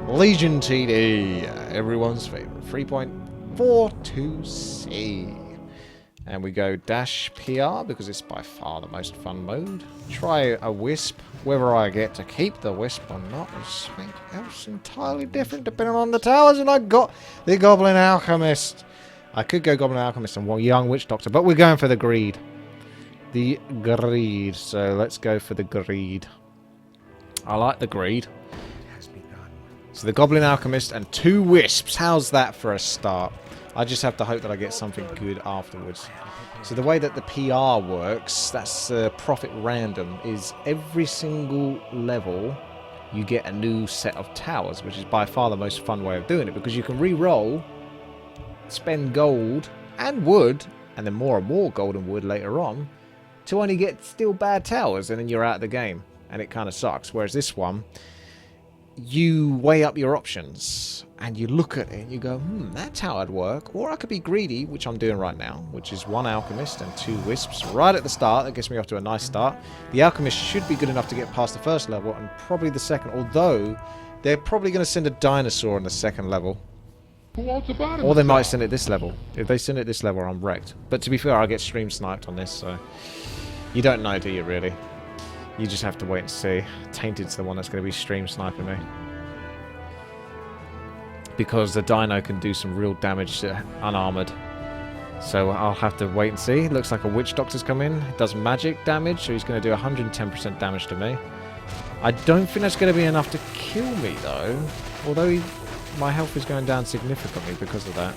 Legion TD, everyone's favorite. 3.42C. And we go dash PR because it's by far the most fun mode. Try a wisp. Whether I get to keep the wisp or not is something else entirely different depending on the towers. And I got the Goblin Alchemist. I could go Goblin Alchemist and Young Witch Doctor, but we're going for the greed. The greed. So let's go for the greed. I like the greed. So the Goblin Alchemist and 2 wisps. How's that for a start? I just have to hope that I get something good afterwards. So the way that the PR works, that's profit random, is every single level you get a new set of towers, which is by far the most fun way of doing it, because you can re-roll, spend gold and wood, and then more and more gold and wood later on, to only get still bad towers, and then you're out of the game. And it kind of sucks. Whereas this one, you weigh up your options and you look at it and you go, that tower'd work. Or I could be greedy, which I'm doing right now, which is 1 alchemist and 2 wisps right at the start. That gets me off to a nice start. The alchemist should be good enough to get past the first level and probably the second, although they're probably going to send a dinosaur on the second level. Or they might send it this level. If they send it this level, I'm wrecked. But to be fair, I get stream sniped on this, so you don't know, do you, really? You just have to wait and see. Tainted's the one that's going to be stream sniping me. Because the dino can do some real damage to unarmored. So I'll have to wait and see. Looks like a Witch Doctor's come in. It does magic damage, so he's going to do 110% damage to me. I don't think that's going to be enough to kill me, though. Although my health is going down significantly because of that.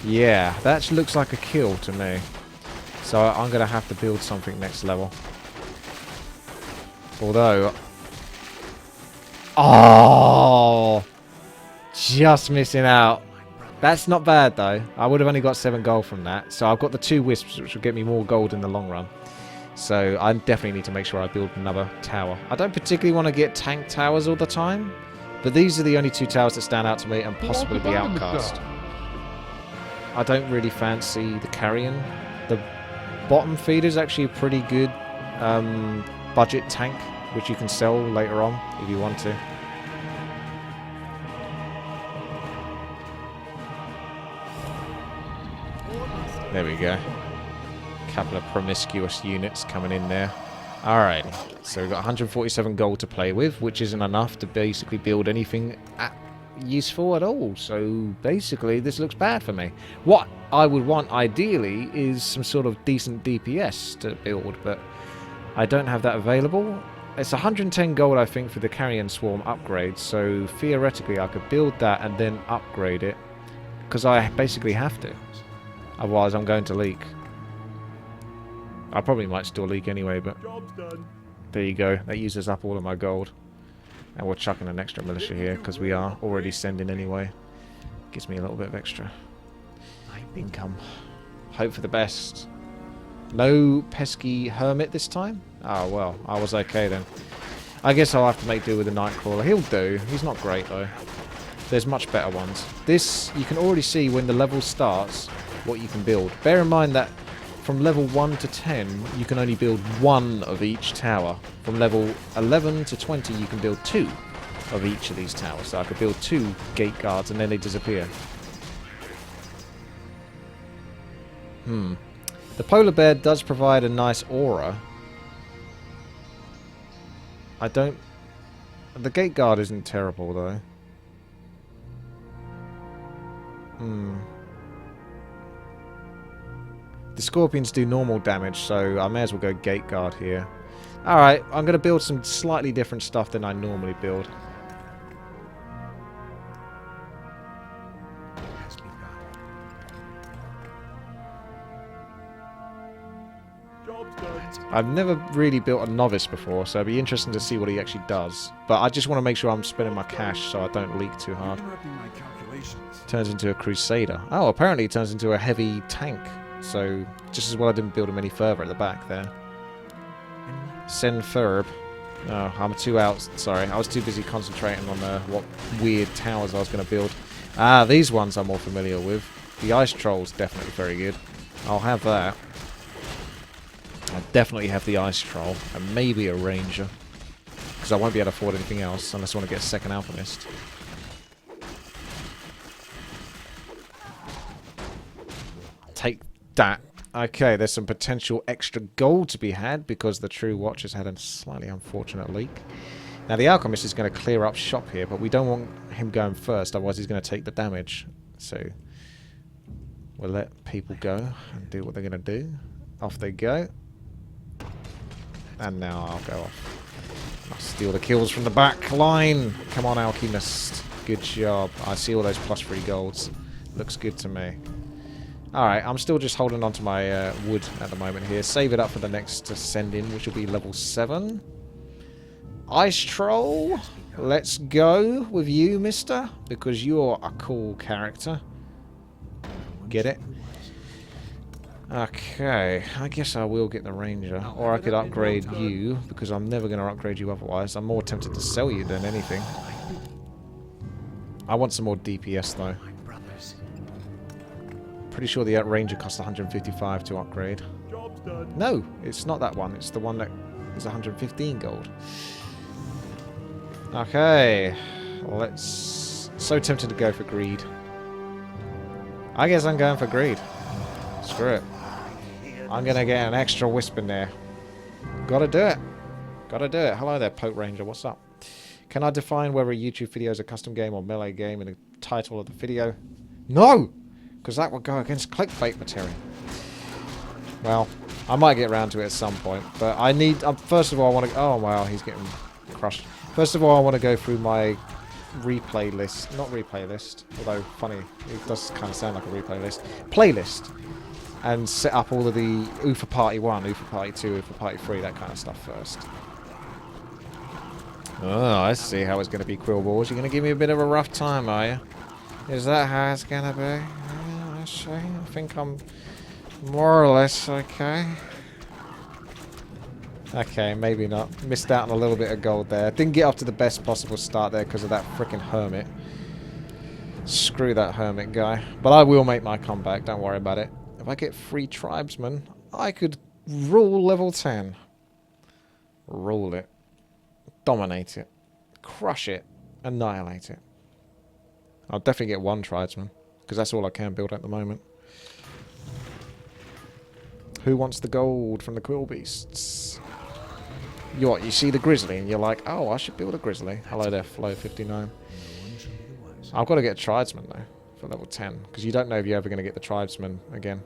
Yeah, that looks like a kill to me. So I'm going to have to build something next level. Although... Oh! Just missing out. That's not bad, though. I would have only got 7 gold from that. So I've got the 2 wisps, which will get me more gold in the long run. So I definitely need to make sure I build another tower. I don't particularly want to get tank towers all the time. But these are the only 2 towers that stand out to me, and possibly the Outcast. I don't really fancy the Carrion. The bottom feeder is actually a pretty good budget tank, which you can sell later on if you want to. There we go. Couple of promiscuous units coming in there. Alright, so we've got 147 gold to play with, which isn't enough to basically build anything useful at all. So basically this looks bad for me. What I would want ideally is some sort of decent DPS to build, but I don't have that available. It's 110 gold, I think, for the Carrion Swarm upgrade, so theoretically I could build that and then upgrade it, because I basically have to. Otherwise I'm going to leak. I probably might still leak anyway, but there you go. That uses up all of my gold. And we're chucking an extra militia here, because we are already sending anyway. Gives me a little bit of extra income. Hope for the best. No pesky hermit this time? Oh, well, I was okay then. I guess I'll have to make do with the Nightcrawler. He'll do. He's not great, though. There's much better ones. This, you can already see when the level starts what you can build. Bear in mind that from level 1 to 10, you can only build 1 of each tower. From level 11 to 20, you can build 2 of each of these towers. So I could build 2 gate guards and then they disappear. The polar bear does provide a nice aura. I don't... The gate guard isn't terrible, though. The scorpions do normal damage, so I may as well go gate guard here. Alright, I'm going to build some slightly different stuff than I normally build. I've never really built a novice before, so it'd be interesting to see what he actually does. But I just want to make sure I'm spending my cash so I don't leak too hard. Turns into a crusader. Oh, apparently it turns into a heavy tank. So, just as well I didn't build him any further at the back there. Send Ferb. Oh, I'm too out. Sorry, I was too busy concentrating on what weird towers I was going to build. Ah, these ones I'm more familiar with. The Ice Troll's definitely very good. I'll have that. I definitely have the Ice Troll, and maybe a Ranger. Because I won't be able to afford anything else unless I want to get a second alchemist. Take that. Okay, there's some potential extra gold to be had because the True Watch has had a slightly unfortunate leak. Now the alchemist is going to clear up shop here, but we don't want him going first, otherwise he's going to take the damage. So we'll let people go and do what they're going to do. Off they go. And now I'll go off. I'll steal the kills from the back line. Come on, alchemist. Good job. I see all those +3 golds. Looks good to me. Alright, I'm still just holding on to my wood at the moment here. Save it up for the next ascending, which will be level 7. Ice Troll, let's go with you, mister, because you're a cool character. Get it? Okay, I guess I will get the Ranger, or I could upgrade you, because I'm never going to upgrade you otherwise. I'm more tempted to sell you than anything. I want some more DPS, though. Pretty sure the Ranger costs 155 to upgrade. No, it's not that one. It's the one that is 115 gold. Okay, let's... So tempted to go for greed. I guess I'm going for greed. Screw it. I'm going to get an extra wisp in there. Gotta do it. Gotta do it. Hello there, Poke Ranger. What's up? Can I define whether a YouTube video is a custom game or melee game in the title of the video? No! Because that would go against clickbait material. Well, I might get around to it at some point. But I need... first of all, I want to... Oh, wow, he's getting crushed. First of all, I want to go through my replay list. Not replay list. Although, funny, it does kind of sound like a replay list. Playlist. And set up all of the UFA Party 1, UFA Party 2, UFA Party 3, that kind of stuff first. Oh, I see how it's going to be, Quill Balls. You're going to give me a bit of a rough time, are you? Is that how it's going to be? Yeah, I see. I think I'm more or less okay. Okay, maybe not. Missed out on a little bit of gold there. Didn't get off to the best possible start there because of that freaking hermit. Screw that hermit guy. But I will make my comeback, don't worry about it. If I get 3 tribesmen, I could rule level 10. Rule it. Dominate it. Crush it. Annihilate it. I'll definitely get 1 tribesman, because that's all I can build at the moment. Who wants the gold from the Quill Beasts? You what, you see the grizzly and you're like, oh, I should build a grizzly. Hello there, Flo59. I've got to get a tribesman though, for level 10, because you don't know if you're ever going to get the tribesman again.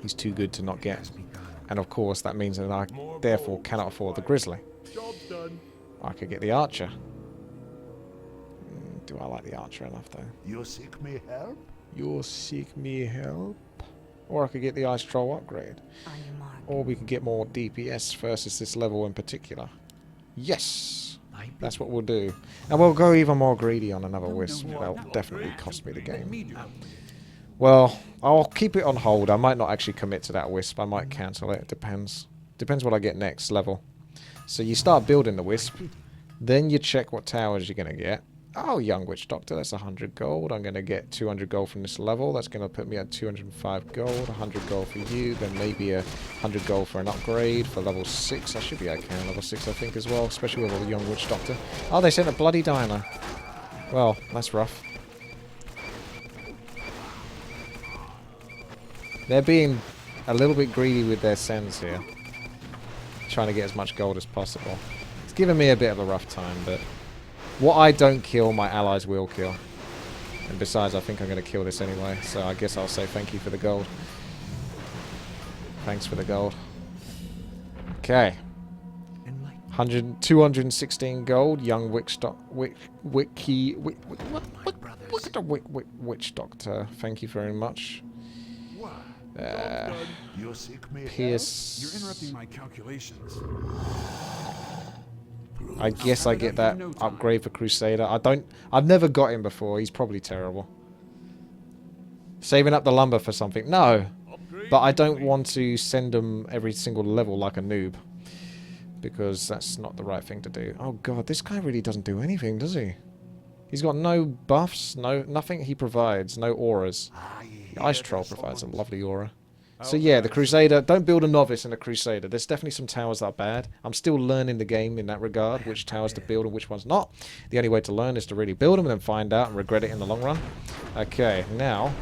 He's too good to not get. And of course, that means that I therefore cannot afford the grizzly. I could get the archer. Do I like the archer enough though? You seek me help? You seek me help? Or I could get the Ice Troll upgrade. Or we could get more DPS versus this level in particular. Yes! That's what we'll do. And we'll go even more greedy on another wisp. That'll definitely cost me the game. Well, I'll keep it on hold. I might not actually commit to that wisp. I might cancel it. It depends. Depends what I get next level. So you start building the wisp. Then you check what towers you're going to get. Oh, Young Witch Doctor, that's 100 gold. I'm going to get 200 gold from this level. That's going to put me at 205 gold. 100 gold for you. Then maybe 100 gold for an upgrade for level 6. I should be okay on level 6, I think, as well. Especially with a Young Witch Doctor. Oh, they sent a bloody diner. Well, that's rough. They're being a little bit greedy with their sends here. Trying to get as much gold as possible. It's giving me a bit of a rough time, but... what I don't kill, my allies will kill. And besides, I think I'm going to kill this anyway. So I guess I'll say thank you for the gold. Thanks for the gold. Okay. 216 gold. Young Witch Doctor. Witch Doctor. Thank you very much. Pierce. You're interrupting my calculations. I guess I get that upgrade for Crusader. I've never got him before. He's probably terrible. Saving up the lumber for something. No. But I don't want to send him every single level like a noob. Because that's not the right thing to do. Oh god, this guy really doesn't do anything, does he? He's got no buffs, nothing he provides, no auras. The Ice Troll provides a lovely aura. So yeah, the Crusader, don't build a novice in a Crusader. There's definitely some towers that are bad. I'm still learning the game in that regard, which towers to build and which ones not. The only way to learn is to really build them and then find out and regret it in the long run. Okay, now,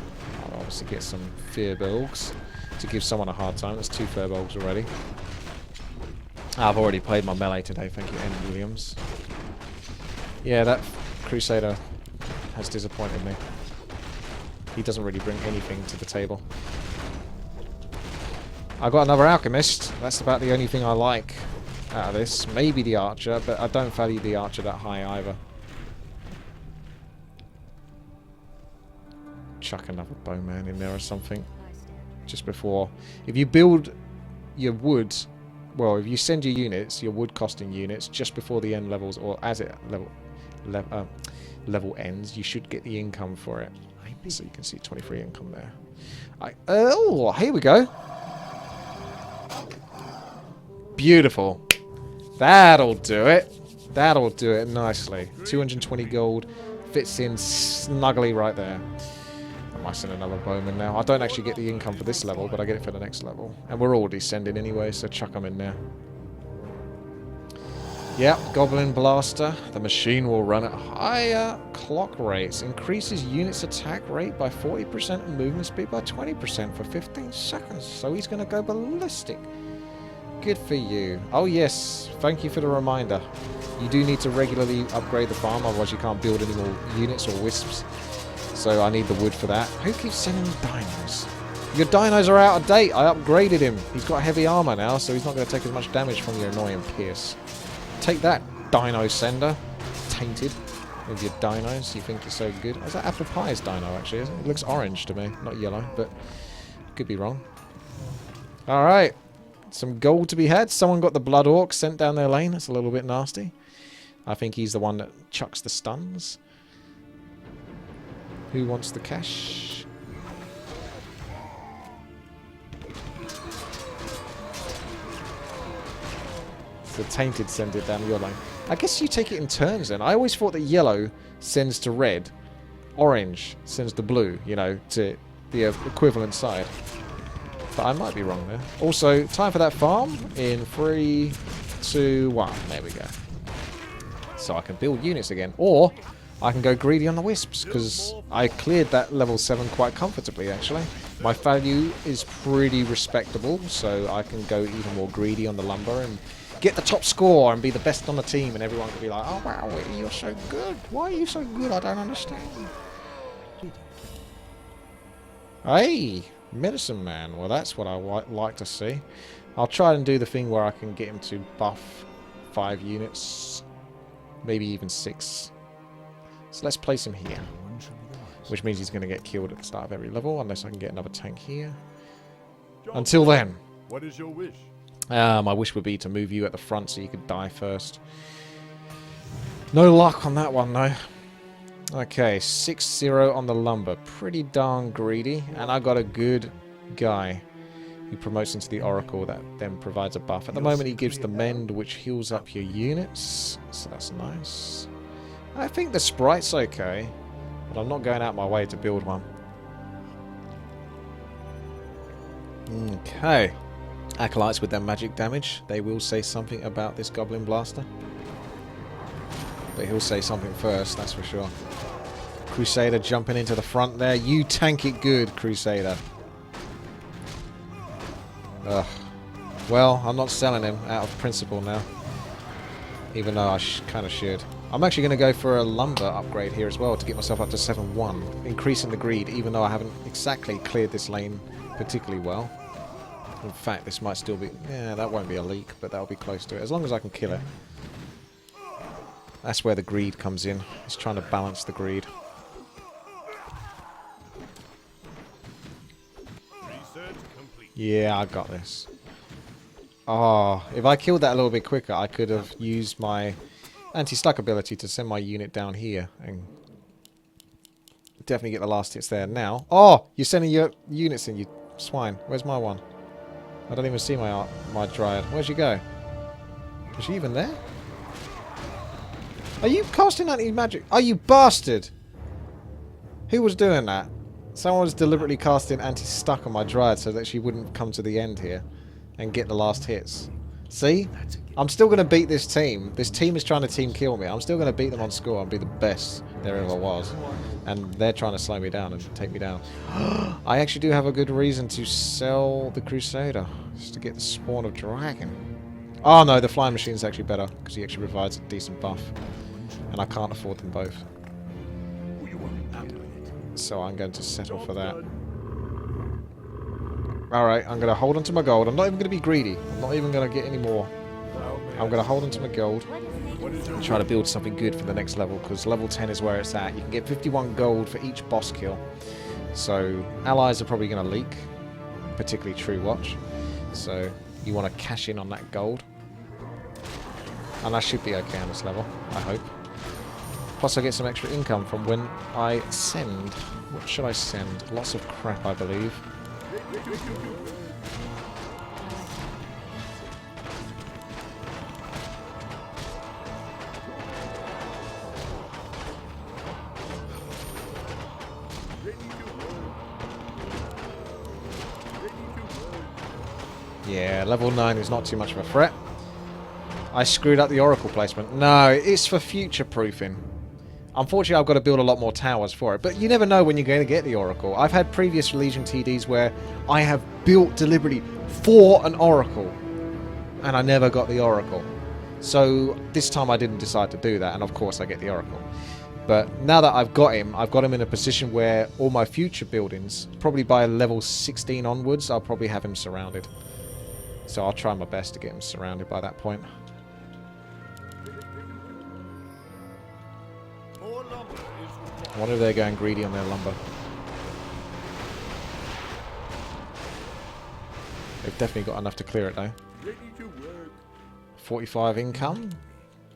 I'll obviously get some Firbolgs to give someone a hard time. There's 2 Firbolgs already. I've already played my melee today, thank you, N. Williams. Yeah, that Crusader has disappointed me. He doesn't really bring anything to the table. I got another Alchemist. That's about the only thing I like out of this. Maybe the Archer, but I don't value the Archer that high either. Chuck another Bowman in there or something. Just before. If you build your wood, well, if you send your units, your wood costing units, just before the end levels, or as it level ends, you should get the income for it. So you can see 23 income there. Oh, here we go. Beautiful. That'll do it. That'll do it nicely. 220 gold. Fits in snugly right there. I might send another Bowman now. I don't actually get the income for this level, but I get it for the next level. And we're already sending anyway, so chuck them in there. Yep, Goblin Blaster. The machine will run at higher clock rates. Increases units attack rate by 40% and movement speed by 20% for 15 seconds. So he's going to go ballistic. Good for you. Oh yes, thank you for the reminder. You do need to regularly upgrade the farm, otherwise you can't build any more units or wisps. So I need the wood for that. Who keeps sending dinos? Your dinos are out of date. I upgraded him. He's got heavy armor now, so he's not going to take as much damage from your annoying Pierce. Take that, Dino Sender. Tainted with your dinos. You think you're so good. Is that Apple Pie's dino, actually, isn't it? It looks orange to me, not yellow, but could be wrong. Alright. Some gold to be had. Someone got the Blood Orc sent down their lane. That's a little bit nasty. I think he's the one that chucks the stuns. Who wants the cash? The Tainted send it down your lane. I guess you take it in turns then. I always thought that yellow sends to red. Orange sends to blue, you know, to the equivalent side. But I might be wrong there. Also, time for that farm in 3, 2, 1. There we go. So I can build units again. Or I can go greedy on the wisps, because I cleared that level 7 quite comfortably, actually. My value is pretty respectable, so I can go even more greedy on the lumber and get the top score and be the best on the team, and everyone can be like, oh wow, you're so good. Why are you so good? I don't understand. Hey! Medicine Man. Well, that's what I like to see. I'll try and do the thing where I can get him to buff 5 units. Maybe even 6. So let's place him here. Which means he's going to get killed at the start of every level, unless I can get another tank here. Until then. What is your wish? My wish would be to move you at the front so you could die first. No luck on that one, though. Okay, 6-0 on the lumber. Pretty darn greedy. And I got a good guy who promotes into the Oracle that then provides a buff. At the moment he gives the Mend, which heals up your units. So that's nice. I think the sprite's okay, but I'm not going out my way to build one. Okay. Acolytes with their magic damage. They will say something about this Goblin Blaster. But he'll say something first, that's for sure. Crusader jumping into the front there. You tank it good, Crusader. Ugh. Well, I'm not selling him out of principle now. Even though I kind of should. I'm actually going to go for a lumber upgrade here as well to get myself up to 7-1. Increasing the greed, even though I haven't exactly cleared this lane particularly well. In fact, this might still be... Yeah, that won't be a leak, but that'll be close to it. As long as I can kill it. That's where the greed comes in. It's trying to balance the greed. Yeah, I got this. Oh, if I killed that a little bit quicker, I could have used my anti-stuck ability to send my unit down here and definitely get the last hits there. Now, oh, you're sending your units in, you swine. Where's my one? I don't even see my Dryad. Where'd she go? Is she even there? Are you casting anti-magic? Are you bastard? Who was doing that? Someone was deliberately casting anti-stuck on my Dryad so that she wouldn't come to the end here and get the last hits. See? I'm still going to beat this team. This team is trying to team kill me. I'm still going to beat them on score and be the best there ever was. And they're trying to slow me down and take me down. I actually do have a good reason to sell the Crusader. Just to get the spawn of Dragon. Oh no, the flying machine is actually better. Because he actually provides a decent buff. And I can't afford them both. So I'm going to settle for that. Alright, I'm going to hold on to my gold. I'm not even going to be greedy. I'm not even going to get any more. I'm going to hold on to my gold and try to build something good for the next level, because level 10 is where it's at. You can get 51 gold for each boss kill. So allies are probably going to leak, particularly True Watch. So you want to cash in on that gold. And I should be okay on this level, I hope. Plus I get some extra income from when I send. What should I send? Lots of crap, I believe. Yeah, level 9 is not too much of a threat. I screwed up the Oracle placement. No, it's for future proofing. Unfortunately, I've got to build a lot more towers for it. But you never know when you're going to get the Oracle. I've had previous Legion TDs where I have built deliberately for an Oracle. And I never got the Oracle. So this time I didn't decide to do that. And of course I get the Oracle. But now that I've got him in a position where all my future buildings, probably by level 16 onwards, I'll probably have him surrounded. So I'll try my best to get him surrounded by that point. I wonder if they're going greedy on their lumber. They've definitely got enough to clear it though. 45 income.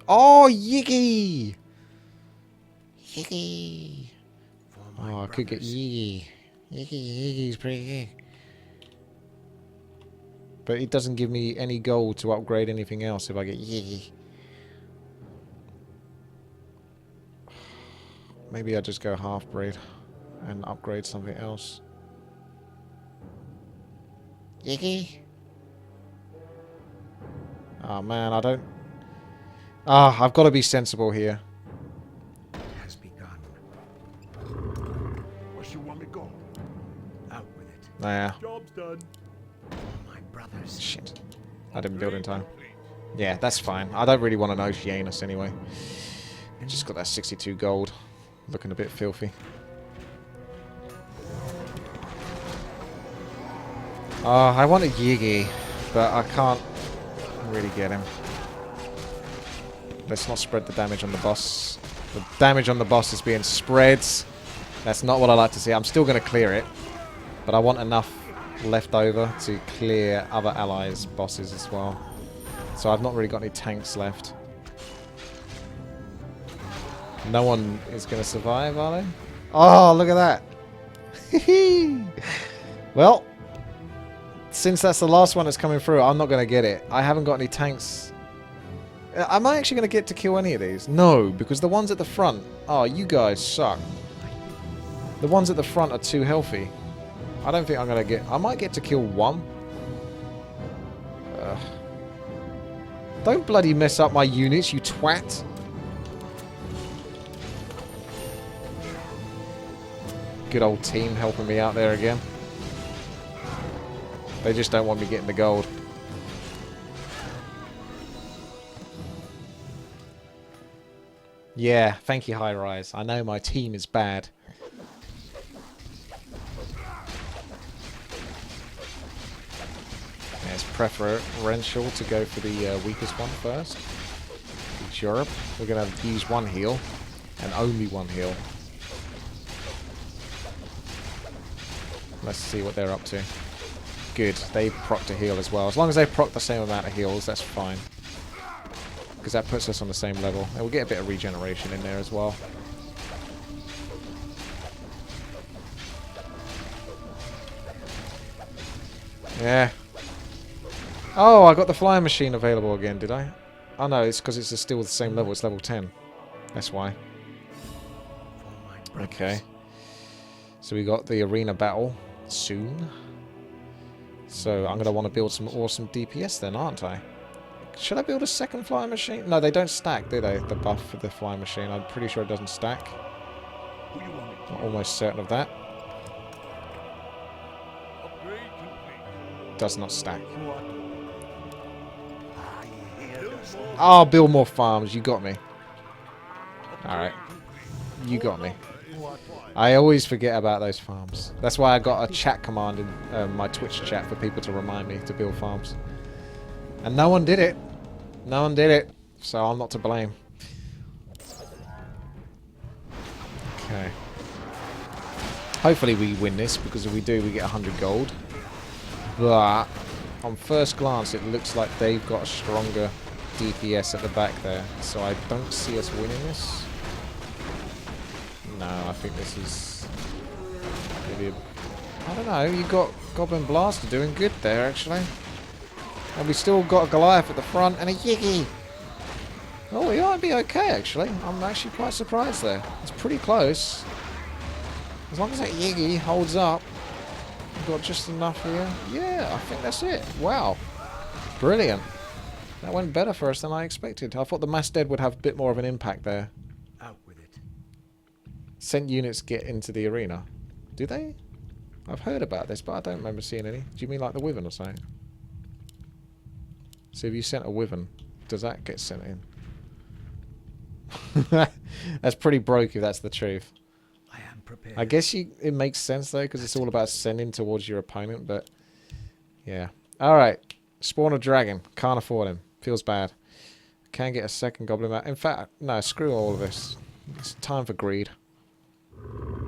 Oh, Yiggy! Yiggy! Oh, I could get Yiggy. Yiggy's pretty good. But it doesn't give me any gold to upgrade anything else if I get Yiggy. Maybe I just go half-breed and upgrade something else. Yiggy? Oh man, I don't... Ah, I've got to be sensible here. It has begun. Where you want me go? Out with it. Nah. Job's done. My brothers. Shit. I didn't build in time. Yeah, that's fine. I don't really want to know Oceanus anyway. Just got that 62 gold. Looking a bit filthy. I want a Yiggy, but I can't really get him. Let's not spread the damage on the boss. The damage on the boss is being spread. That's not what I like to see. I'm still going to clear it, but I want enough left over to clear other allies' bosses as well. So I've not really got any tanks left. No one is going to survive, are they? Oh, look at that. Well, since that's the last one that's coming through, I'm not going to get it. I haven't got any tanks. Am I actually going to get to kill any of these? No, because the ones at the front... Oh, you guys suck. The ones at the front are too healthy. I don't think I'm going to get... I might get to kill one. Don't bloody mess up my units, you twat. Good old team helping me out there again. They just don't want me getting the gold. Yeah, thank you, High Rise. I know my team is bad. It's preferential to go for the weakest one first. It's Europe. We're going to use one heal, and only one heal. Let's see what they're up to. Good, they proc to heal as well. As long as they proc the same amount of heals, that's fine. Because that puts us on the same level. And we'll get a bit of regeneration in there as well. Yeah. Oh, I got the flying machine available again, did I? Oh no, it's because it's still the same level. It's level 10. That's why. Okay. So we got the arena battle soon. So I'm going to want to build some awesome DPS then, aren't I? Should I build a second flying machine? No, they don't stack, do they? The buff for the flying machine. I'm pretty sure it doesn't stack. I'm almost certain of that. Does not stack. Oh, build more farms. You got me. Alright. You got me. I always forget about those farms. That's why I got a chat command in my Twitch chat for people to remind me to build farms. And no one did it. No one did it. So I'm not to blame. Okay. Hopefully we win this, because if we do, we get 100 gold. But on first glance, it looks like they've got a stronger DPS at the back there. So I don't see us winning this. No, I think this is maybe I don't know, you got Goblin Blaster doing good there, actually. And we still got a Goliath at the front and a Yiggy. Oh, we might be okay, actually. I'm actually quite surprised there. It's pretty close. As long as that Yiggy holds up, we've got just enough here. Yeah, I think that's it. Wow. Brilliant. That went better for us than I expected. I thought the Mass Dead would have a bit more of an impact there. Out with it. Sent units get into the arena. Do they? I've heard about this, but I don't remember seeing any. Do you mean like the Wyvern or something? So if you sent a Wyvern, does that get sent in? That's pretty broke if that's the truth. I am prepared. I guess it makes sense though, because it's all about sending towards your opponent, but yeah. Alright. Spawn a dragon. Can't afford him. Feels bad. Can get a second goblin out. In fact, no, screw all of this. It's time for greed.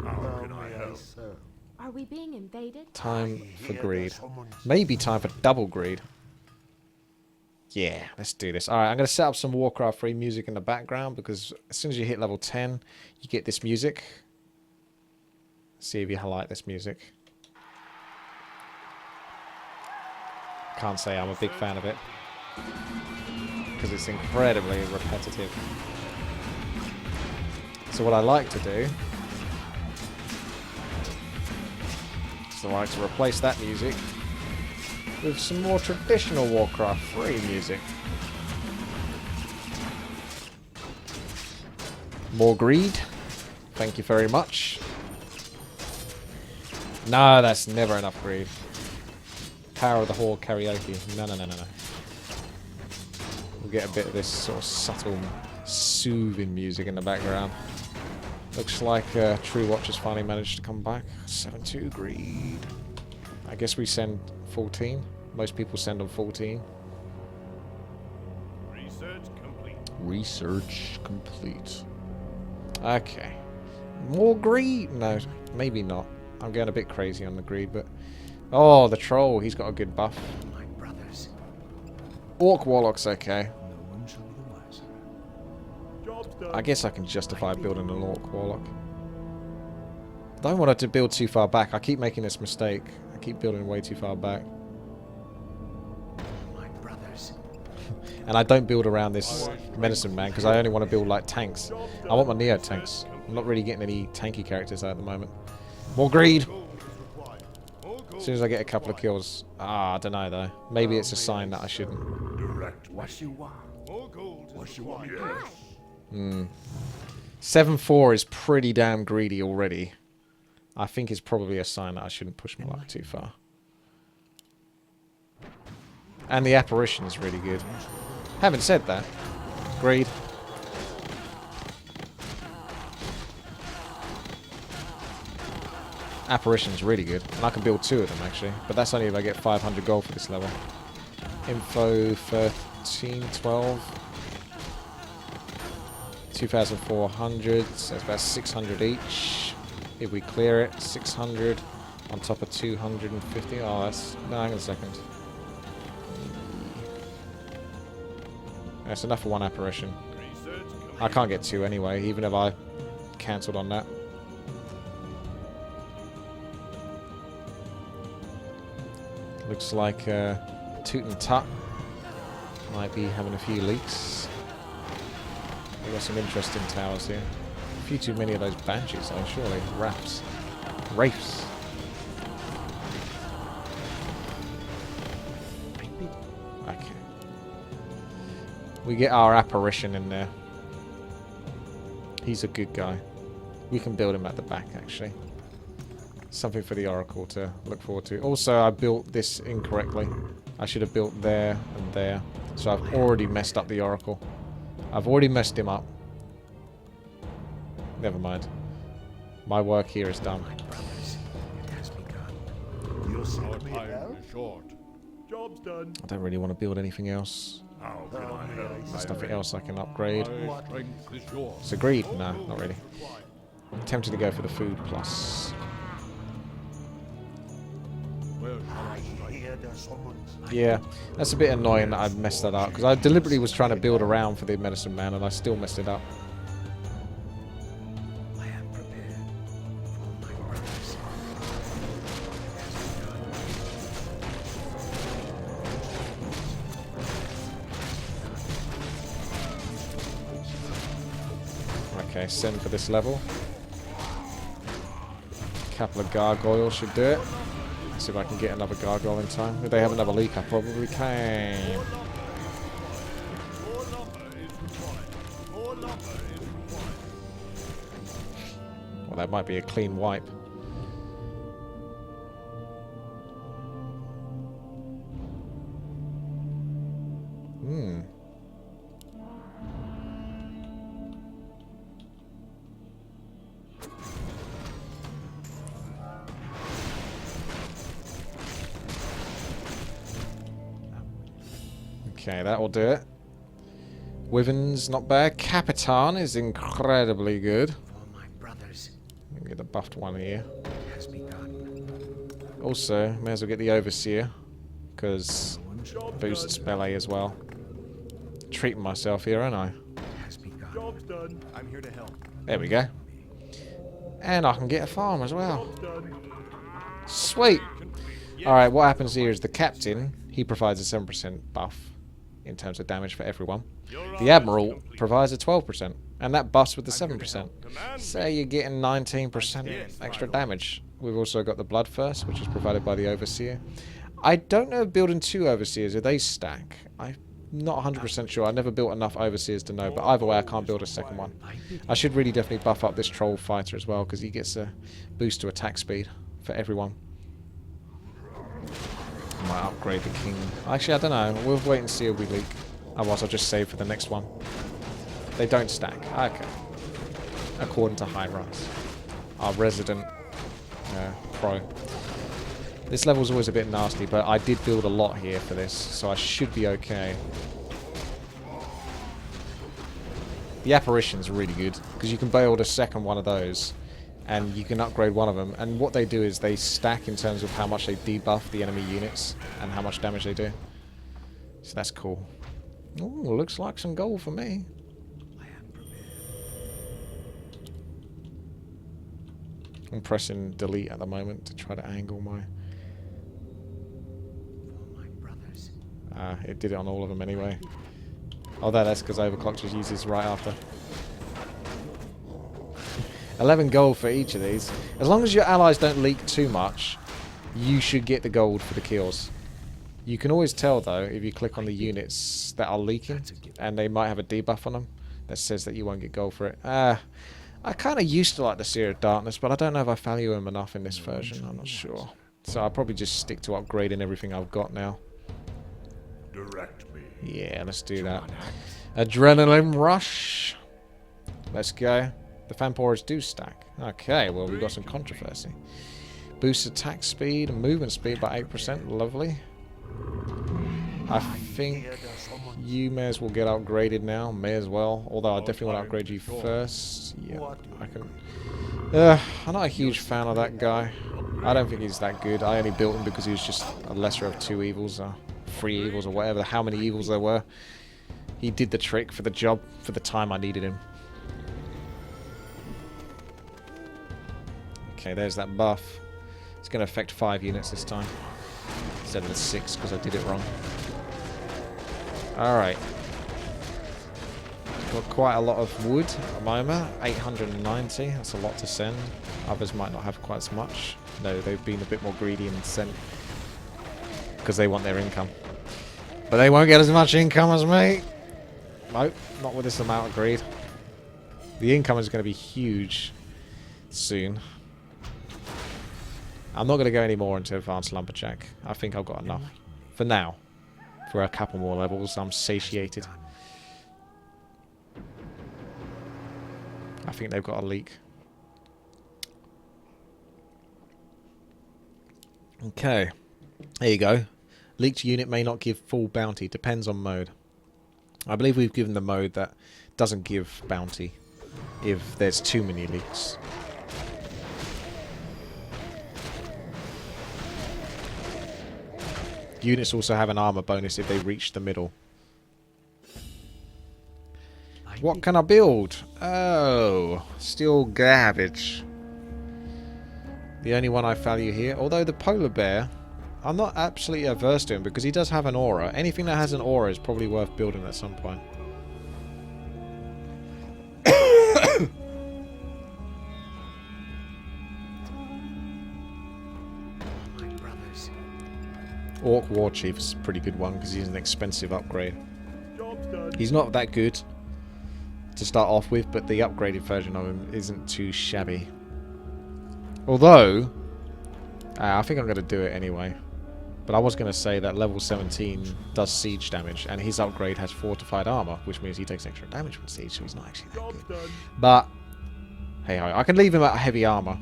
How can I help? Are we being invaded? Time for greed. Maybe time for double greed. Yeah, let's do this. Alright, I'm going to set up some Warcraft 3 music in the background, because as soon as you hit level 10, you get this music. See if you like this music. Can't say I'm a big fan of it, because it's incredibly repetitive. So what I like to do is I like to replace that music with some more traditional Warcraft 3 music. More greed. Thank you very much. No, that's never enough greed. Power of the Horde karaoke. No, no, no, no, no. We'll get a bit of this sort of subtle, soothing music in the background. Looks like True Watch has finally managed to come back. 7-2 greed. I guess we send 14. Most people send on 14. Research complete. Research complete. Okay. More greed? No, maybe not. I'm going a bit crazy on the greed, but... Oh, the troll. He's got a good buff. My brothers. Orc Warlock's okay. No one shall be the wiser. Job's done. I guess I can justify building an Orc Warlock. Don't want to build too far back. I keep making this mistake. I keep building way too far back. My brothers. And I don't build around this Medicine Man, because I only want to build like tanks. I want my Neo tanks. I'm not really getting any tanky characters at the moment. More greed! As soon as I get a couple of kills. Ah, I don't know though. Maybe it's a sign that I shouldn't. Direct. What you want? More gold. What you want? 7-4 is pretty damn greedy already. I think it's probably a sign that I shouldn't push my luck too far. And the apparition is really good. Having said that, greed. Apparition's really good, and I can build 2 of them actually, but that's only if I get 500 gold for this level. Info 13, 12, 2,400, so it's about 600 each. If we clear it, 600 on top of 250. Oh, that's... No, hang on a second. That's enough for 1 apparition. Research complete. I can't get 2 anyway, even if I cancelled on that. Looks like Toot and Tut might be having a few leaks. We've got some interesting towers here. A few too many of those banshees though, surely. Rafts. Wraiths. Okay. We get our apparition in there. He's a good guy. We can build him at the back, actually. Something for the Oracle to look forward to. Also, I built this incorrectly. I should have built there and there. So I've already messed up the Oracle. I've already messed him up. Never mind. My work here is done. You Our sent me time help? is short. Job's done. I don't really want to build anything else. How can I help? There's nothing else I can upgrade. My strength is yours. It's agreed? No, not really. I'm tempted to go for the food plus. Where shall I I strike? hear the summons. Yeah, that's a bit annoying that I messed that up. Because I deliberately was trying to build around for the medicine man and I still messed it up. I am prepared for my brothers. Okay, send for this level. Couple of gargoyles should do it. Let's see if I can get another gargoyle in time. If they have another leak, I probably can. More lumber is required. More lumber is required. Well, that might be a clean wipe. Hmm. Okay, that will do it. Wyvern's not bad. Capitan is incredibly good. For my brothers Let me get the buffed one here. has begun. Also, may as well get the Overseer, because Job's boosts done. melee as well. Treating myself here, aren't I? Has begun. Job's done. I'm here to help. There we go. And I can get a farm as well. Job's done. Sweet! Alright, what happens here is the captain, he provides a 7% buff in terms of damage for everyone. The admiral provides a 12%, and that buffs with the 7%. So you're getting 19% extra damage. We've also got the Bloodthirst, which is provided by the Overseer. I don't know if building 2 Overseers, if they stack. I'm not 100% sure. I never built enough Overseers to know, but either way I can't build a second one. I should really definitely buff up this Troll Fighter as well, because he gets a boost to attack speed for everyone. I might upgrade the King. Actually, I don't know. We'll wait and see if we leak. Otherwise, I'll just save for the next one. They don't stack. Okay. According to High Rise, our resident pro. This level's always a bit nasty, but I did build a lot here for this, so I should be okay. The apparition's really good, because you can build a second one of those, and you can upgrade one of them. And what they do is they stack in terms of how much they debuff the enemy units, and how much damage they do. So that's cool. Ooh, looks like some gold for me. I am prepared. I'm pressing delete at the moment to try to angle my... For my brothers. it did it on all of them anyway. Oh, that's because Overclock just uses right after. 11 gold for each of these. As long as your allies don't leak too much, you should get the gold for the kills. You can always tell, though, if you click on the units that are leaking, and they might have a debuff on them that says that you won't get gold for it. I kind of used to like the Seer of Darkness, but I don't know if I value him enough in this version. I'm not sure. So I'll probably just stick to upgrading everything I've got now. Direct me. Yeah, let's do that. Adrenaline Rush. Let's go. The Vampires do stack. Okay, well, we've got some controversy. Boost attack speed and movement speed by 8%. Lovely. I think you may as well get upgraded now. May as well. Although I definitely want to upgrade you first. Yeah, I can. I'm not a huge fan of that guy. I don't think he's that good. I only built him because he was just a lesser of 2 evils, or 3 evils, or whatever. How many evils there were. He did the trick for the job for the time I needed him. Okay, there's that buff. It's going to affect 5 units this time, instead of the 6, because I did it wrong. Alright. got quite a lot of wood at the moment. 890. That's a lot to send. Others might not have quite as much. No, they've been a bit more greedy and sent because they want their income. But they won't get as much income as me. Nope, not with this amount of greed. The income is going to be huge soon. I'm not going to go any more into Advanced Lumberjack. I think I've got enough. For now. For a couple more levels, I'm satiated. I think they've got a leak. Okay. There you go. Leaked unit may not give full bounty. Depends on mode. I believe we've given the mode that doesn't give bounty if there's too many leaks. Units also have an armor bonus if they reach the middle. What can I build? Oh, still garbage. The only one I value here, although the polar bear, I'm not absolutely averse to him because he does have an aura. Anything that has an aura is probably worth building at some point. Orc War Chief is a pretty good one because he's an expensive upgrade. He's not that good to start off with, but the upgraded version of him isn't too shabby. Although, I think I'm going to do it anyway. But I was going to say that level 17 does siege damage, and his upgrade has fortified armor, which means he takes extra damage from siege, so he's not actually that good. But, hey ho, I can leave him at heavy armor.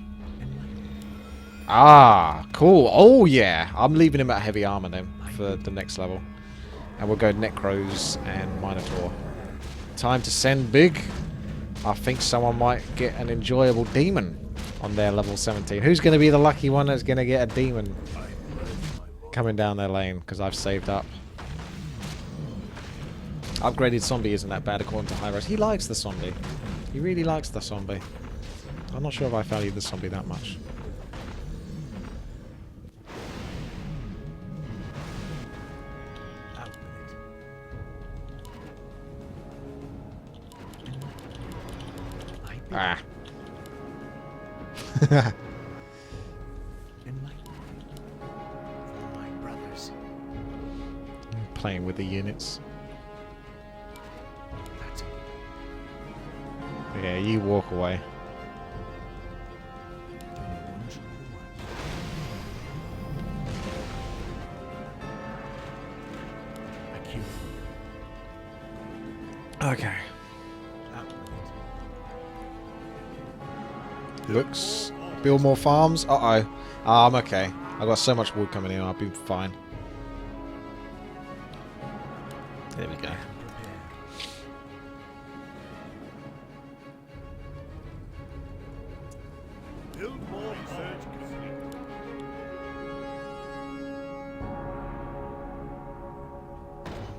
Ah, cool. Oh yeah, I'm leaving him at heavy armor then for the next level. And we'll go Necros and Minotaur. Time to send big. I think someone might get an enjoyable demon on their level 17. Who's going to be the lucky one that's going to get a demon coming down their lane? Because I've saved up. Upgraded zombie isn't that bad according to High-Res. He likes the zombie. He really likes the zombie. I'm not sure if I value the zombie that much. Ah. Playing with the units. Yeah, you walk away. Okay. Looks. Build more farms. Uh-oh. I'm okay. I've got so much wood coming in, I'll be fine. There we go. Build more research.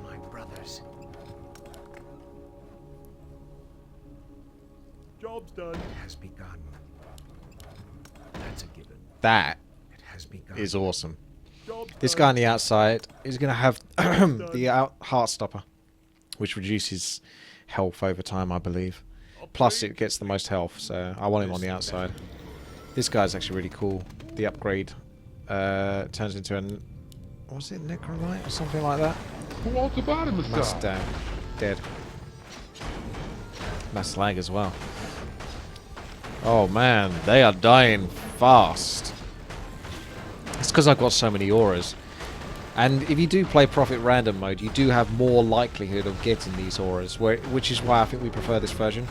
My brothers. Job's done. It has begun. That's a given. That It has begun. is awesome. Job's This done. guy on the outside is going to have the Heartstopper, which reduces health over time, I believe. Plus, it gets the most health, so I want him on the outside. This guy's actually really cool. The upgrade turns into an... was it Necromite or something like that? What's the bottom of That's stuff? down. Dead. That's lag as well. Oh man, they are dying fast. It's because I've got so many auras. And if you do play Profit Random mode, you do have more likelihood of getting these auras, which is why I think we prefer this version.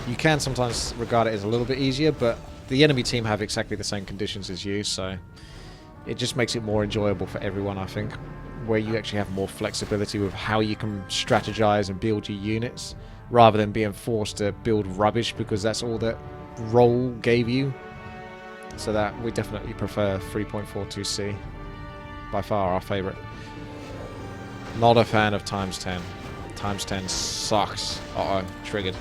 You can sometimes regard it as a little bit easier, but the enemy team have exactly the same conditions as you, so it just makes it more enjoyable for everyone, I think, where you actually have more flexibility with how you can strategize and build your units, rather than being forced to build rubbish because that's all that role gave you. So that we definitely prefer 3.42C. By far our favourite. Not a fan of times 10. Times 10 sucks. Uh-oh, triggered.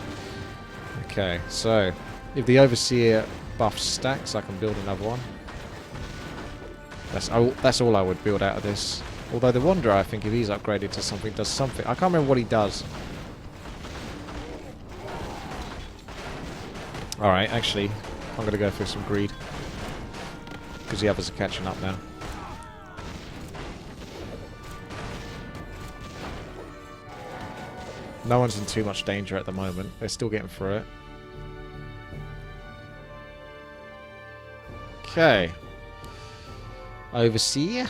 Okay, so if the Overseer buff stacks, I can build another one. That's all I would build out of this. Although the Wanderer, I think if he's upgraded to something, does something. I can't remember what he does. Alright, actually, I'm going to go for some greed. Because the others are catching up now. No one's in too much danger at the moment. They're still getting through it. Okay. Overseer.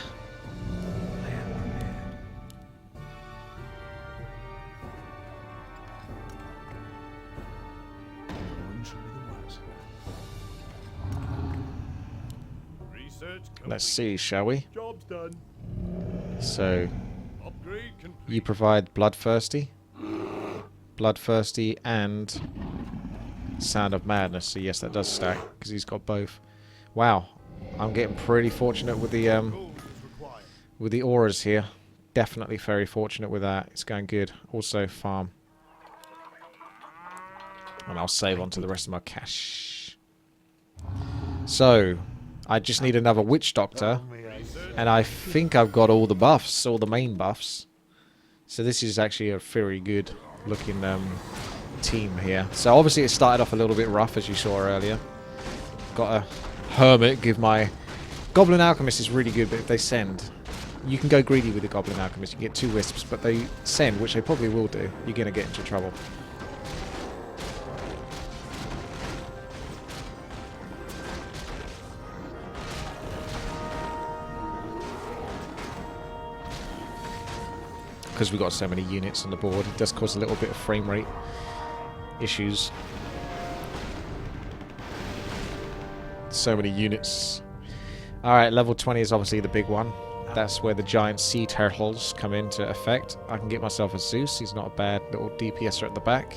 Research Let's see, shall we? Job's done. So, Upgrade complete. you provide Bloodthirsty. Bloodthirsty and Sound of Madness. So yes, that does stack, because he's got both. Wow. I'm getting pretty fortunate with the Gold is required. auras here. Definitely very fortunate with that. It's going good. Also farm. And I'll save on to the rest of my cash. So, I just need another Witch Doctor. And I think I've got all the buffs, all the main buffs. So this is actually a very good looking team here. So obviously it started off a little bit rough, as you saw earlier. Got a Hermit, give my... Goblin Alchemist is really good, but if they send... You can go greedy with the Goblin Alchemist, you can get 2 wisps, but they send, which they probably will do, you're going to get into trouble. Because we've got so many units on the board, it does cause a little bit of frame rate issues. So many units. Alright, level 20 is obviously the big one. That's where the giant sea turtles come into effect. I can get myself a Zeus. He's not a bad little DPSer at the back.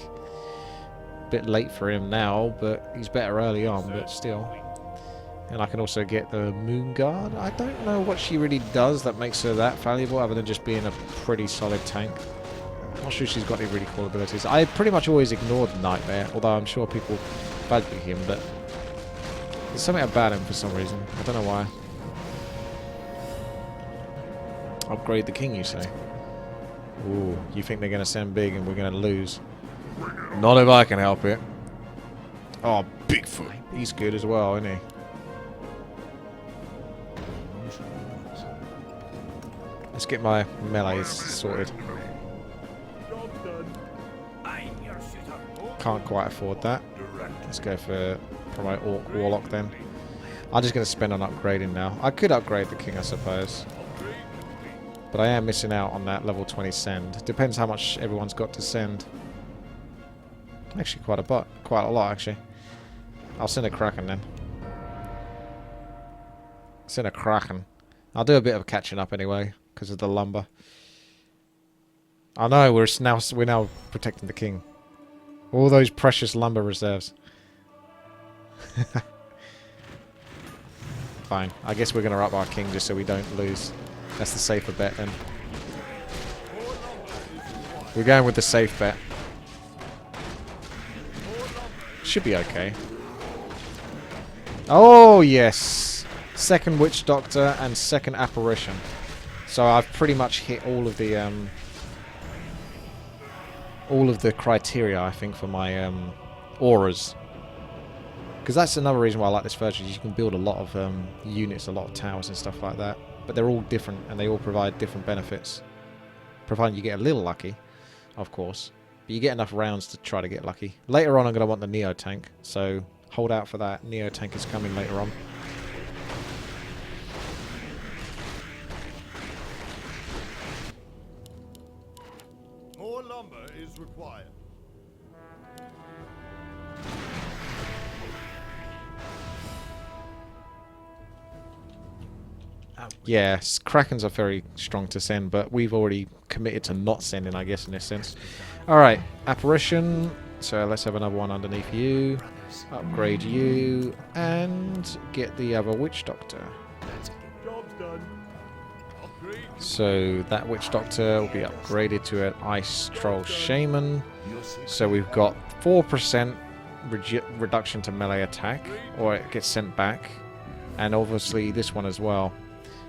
Bit late for him now, but he's better early on, but still. And I can also get the Moon Guard. I don't know what she really does that makes her that valuable, other than just being a pretty solid tank. I'm not sure she's got any really cool abilities. I pretty much always ignored Nightmare, although I'm sure people value him, but there's something about him for some reason. I don't know why. Upgrade the king, you say? Ooh, you think they're going to send big and we're going to lose? Not if I can help it. Oh, Bigfoot. He's good as well, isn't he? Let's get my melees sorted. Job's done. I'm your shooter. Can't quite afford that. Let's go for promote Warlock then. I'm just going to spend on upgrading now. I could upgrade the king, I suppose. Upgrade complete. But I am missing out on that level 20 send. Depends how much everyone's got to send. Actually, quite a lot, actually. I'll send a Kraken then. Send a Kraken. I'll do a bit of catching up anyway, because of the lumber. I know, we're now protecting the king. All those precious lumber reserves. Fine. I guess we're going to up our king just so we don't lose. That's the safer bet then. We're going with the safe bet. Should be okay. Oh, yes. Second Witch Doctor and second Apparition. So I've pretty much hit all of the criteria, I think, for my auras. Because that's another reason why I like this version. You can build a lot of units, a lot of towers and stuff like that. But they're all different, and they all provide different benefits. Providing you get a little lucky, of course. But you get enough rounds to try to get lucky. Later on, I'm going to want the Neo Tank, so hold out for that. Neo Tank is coming later on. More lumber is required. Yes, Krakens are very strong to send, but we've already committed to not sending, I guess, in this sense. Alright, Apparition. So let's have another one underneath you. Upgrade you. And get the other Witch Doctor. Job's done. Upgrade. So that Witch Doctor will be upgraded to an Ice Troll Shaman. So we've got 4% reduction to melee attack, or it gets sent back. And obviously this one as well.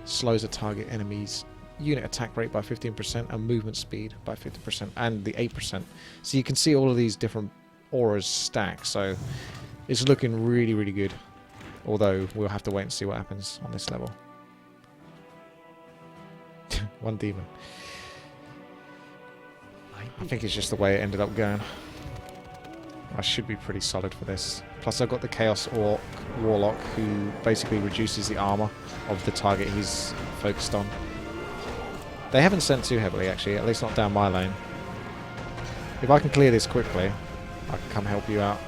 Slows a target enemy's unit attack rate by 15% and movement speed by 50%, and the 8%. So you can see all of these different auras stack. So It's looking really, really good. Although, we'll have to wait and see what happens on this level. One demon. I think it's just the way it ended up going. I should be pretty solid for this. Plus I've got the Chaos Orc Warlock who basically reduces the armor of the target he's focused on. They haven't sent too heavily actually, at least not down my lane. If I can clear this quickly, I can come help you out.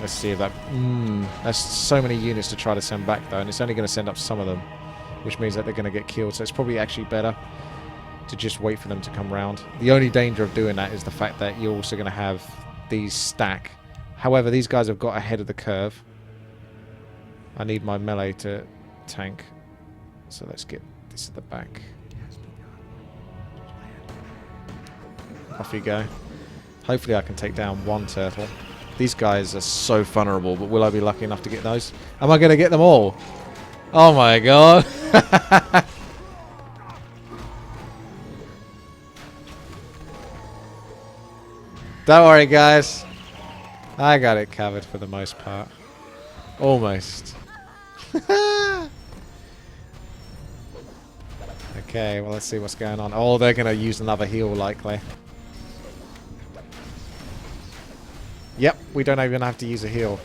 Let's see if that... that's so many units to try to send back though, and it's only going to send up some of them, which means that they're going to get killed, so it's probably actually better to just wait for them to come round. The only danger of doing that is the fact that you're also going to have these stack. However, these guys have got ahead of the curve. I need my melee to tank. So let's get this at the back. Off you go. Hopefully I can take down one turtle. These guys are so vulnerable, but will I be lucky enough to get those? Am I going to get them all? Oh my god. Don't worry, guys. I got it covered for the most part. Almost. Okay, well, let's see what's going on. Oh, they're going to use another heal, likely. Yep, we don't even have to use a heal.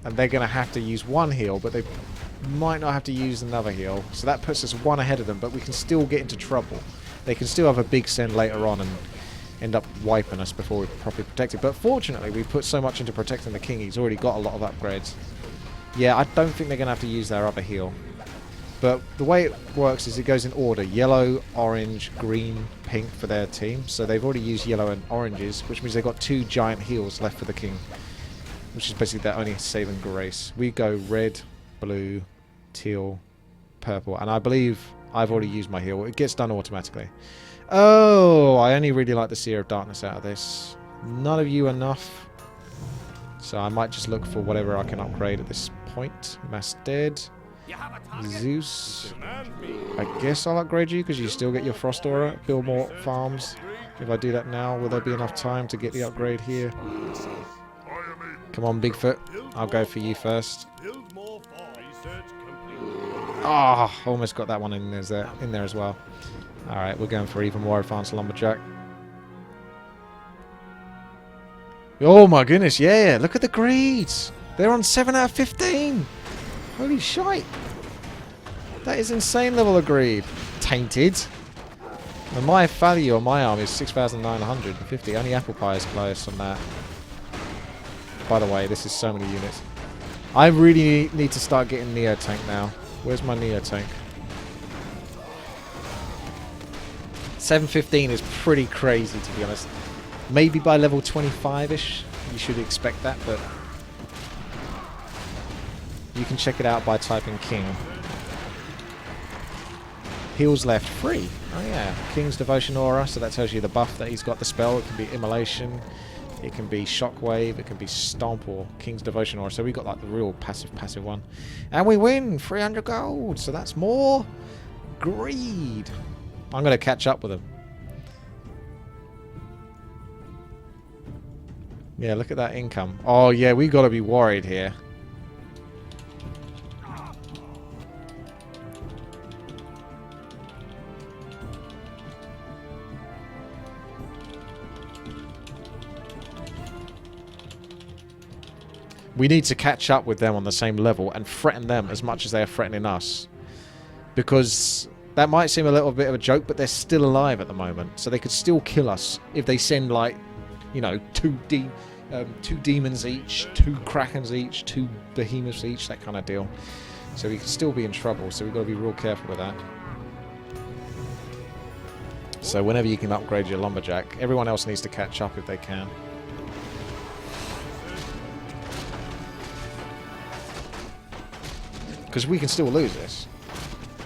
And they're going to have to use one heal, but they might not have to use another heal. So that puts us one ahead of them, but we can still get into trouble. They can still have a big send later on and end up wiping us before we're properly protected. But fortunately, we put so much into protecting the king, he's already got a lot of upgrades. Yeah, I don't think they're going to have to use their other heal. But the way it works is it goes in order. Yellow, orange, green, pink for their team. So they've already used yellow and oranges, which means they've got 2 giant heals left for the king. Which is basically their only saving grace. We go red, blue, teal, purple. And I believe I've already used my heal. It gets done automatically. Oh, I only really like the Seer of Darkness out of this. None of you enough. So I might just look for whatever I can upgrade at this point. Mass dead. Zeus. I guess I'll upgrade you because you still get your Frost Aura. Build more farms. If I do that now, will there be enough time to get the upgrade here? Come on, Bigfoot. I'll go for you first. Ah, oh, almost got that one in there as well. Alright, we're going for even more advanced lumberjack. Oh my goodness, yeah, look at the greeds. They're on 7 out of 15. Holy shite. That is insane level of greed. Tainted. And my value on my arm is 6,950. Only Apple Pie is close on that. By the way, this is so many units. I really need to start getting Neo Tank now. Where's my Neo Tank? 715 is pretty crazy, to be honest. Maybe by level 25-ish, you should expect that, but you can check it out by typing King. Heals left free. Oh yeah, King's Devotion Aura, so that tells you the buff that he's got the spell. It can be Immolation, it can be Shockwave, it can be Stomp or King's Devotion Aura. So we got like the real passive one. And we win 300 gold, so that's more greed. I'm going to catch up with him. Yeah, look at that income. Oh, yeah, we got to be worried here. We need to catch up with them on the same level and threaten them as much as they are threatening us. Because that might seem a little bit of a joke, but they're still alive at the moment. So they could still kill us if they send, like, you know, 2 demons each, 2 krakens each, 2 behemoths each, that kind of deal. So we could still be in trouble, so we've got to be real careful with that. So whenever you can upgrade your lumberjack, everyone else needs to catch up if they can. Because we can still lose this.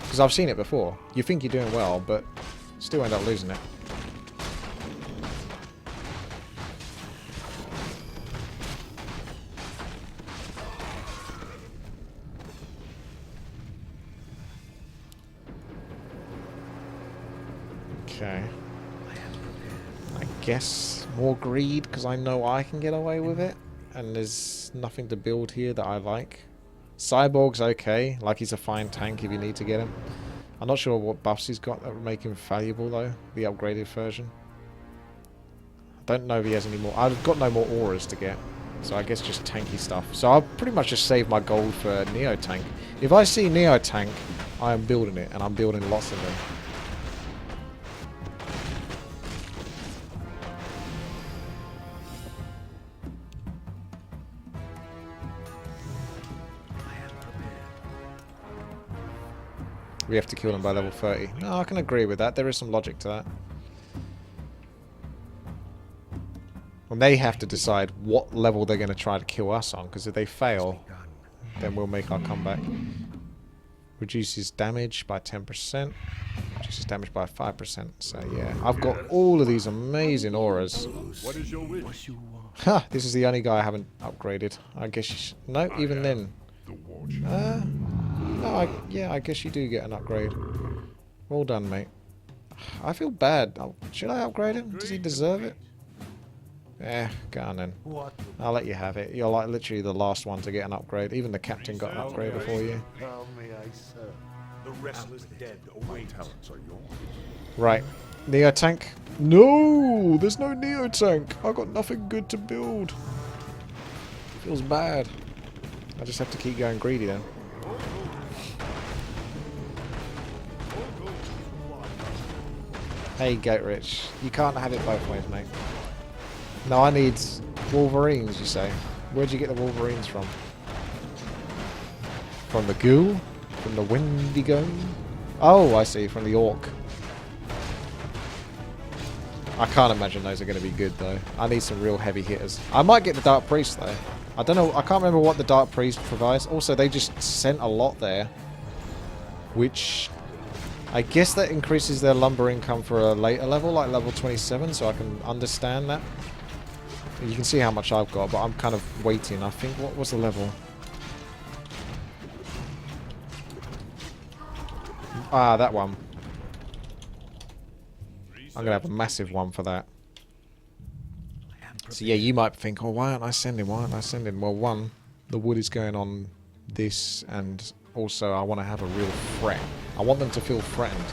Because I've seen it before. You think you're doing well, but still end up losing it. Okay. I guess more greed, because I know I can get away with it. and there's nothing to build here that I like. Cyborg's okay, like he's a fine tank if you need to get him. I'm not sure what buffs he's got that would make him valuable though, the upgraded version. I don't know if he has any more. I've got no more auras to get, so I guess just tanky stuff. So I'll pretty much just save my gold for Neo Tank. If I see Neo Tank, I am building it, and I'm building lots of them. We have to kill them by level 30. No, I can agree with that. There is some logic to that. And they have to decide what level they're going to try to kill us on, because if they fail, then we'll make our comeback. Reduces damage by 10%. Reduces damage by 5%. So yeah, I've got all of these amazing auras. What is your wish? Ha! This is the only guy I haven't upgraded. I guess you should... No, even then. No, yeah, I guess you do get an upgrade. Well done, mate. I feel bad. Should I upgrade him? Does he deserve it? Eh, go on then. I'll let you have it. You're like literally the last one to get an upgrade. Even the captain got an upgrade before you. How may I serve? The restless dead await. Talents are yours. Right. Neo tank? No! There's no Neo tank! I got nothing good to build. Feels bad. I just have to keep going greedy then. Hey, Goat Rich. You can't have it both ways, mate. No, I need Wolverines, you say. Where'd you get the Wolverines from? From the Ghoul? From the Wendigo? Oh, I see. From the Orc. I can't imagine those are going to be good, though. I need some real heavy hitters. I might get the Dark Priest, though. I don't know. I can't remember what the Dark Priest provides. Also, they just sent a lot there. Which... I guess that increases their lumber income for a later level, like level 27, so I can understand that. You can see how much I've got, but I'm kind of waiting. I think, what was the level? Ah, that one. I'm going to have a massive one for that. So yeah, you might think, oh, why aren't I sending? Why aren't I sending? Well, one, the wood is going on this, and also I want to have a real threat. I want them to feel threatened.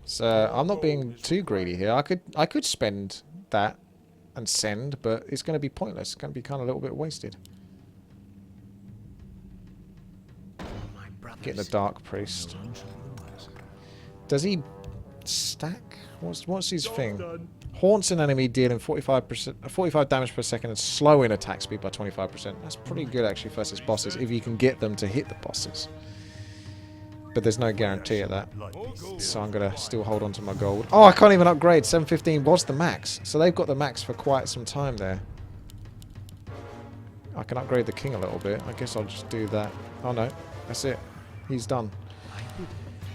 So I'm not being too greedy here. I could spend that and send, but it's going to be pointless. It's going to be kind of a little bit wasted. Get the Dark Priest. Does he stack? What's his thing? Haunts an enemy, dealing 45 damage per second and slowing attack speed by 25%. That's pretty good actually versus bosses, if you can get them to hit the bosses. But there's no guarantee of that. So I'm going to still hold on to my gold. Oh, I can't even upgrade. 715 was the max. So they've got the max for quite some time there. I can upgrade the king a little bit. I guess I'll just do that. Oh no, that's it. He's done.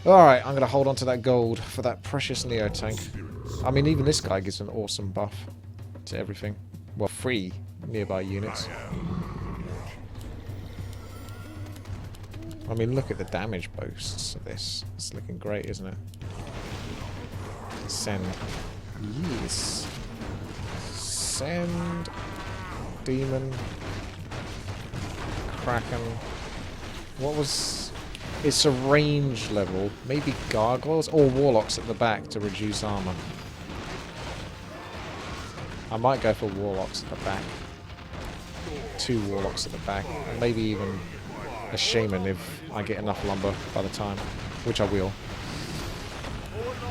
Alright, I'm going to hold on to that gold for that precious Neo tank. I mean, even this guy gives an awesome buff to everything. Well, 3 nearby units. I mean, look at the damage boosts of this. It's looking great, isn't it? Send. Yes. Send. Demon. Kraken. What was... It's a range level. Maybe gargoyles or warlocks at the back to reduce armor. I might go for warlocks at the back. 2 warlocks at the back. And maybe even a shaman if I get enough lumber by the time. Which I will.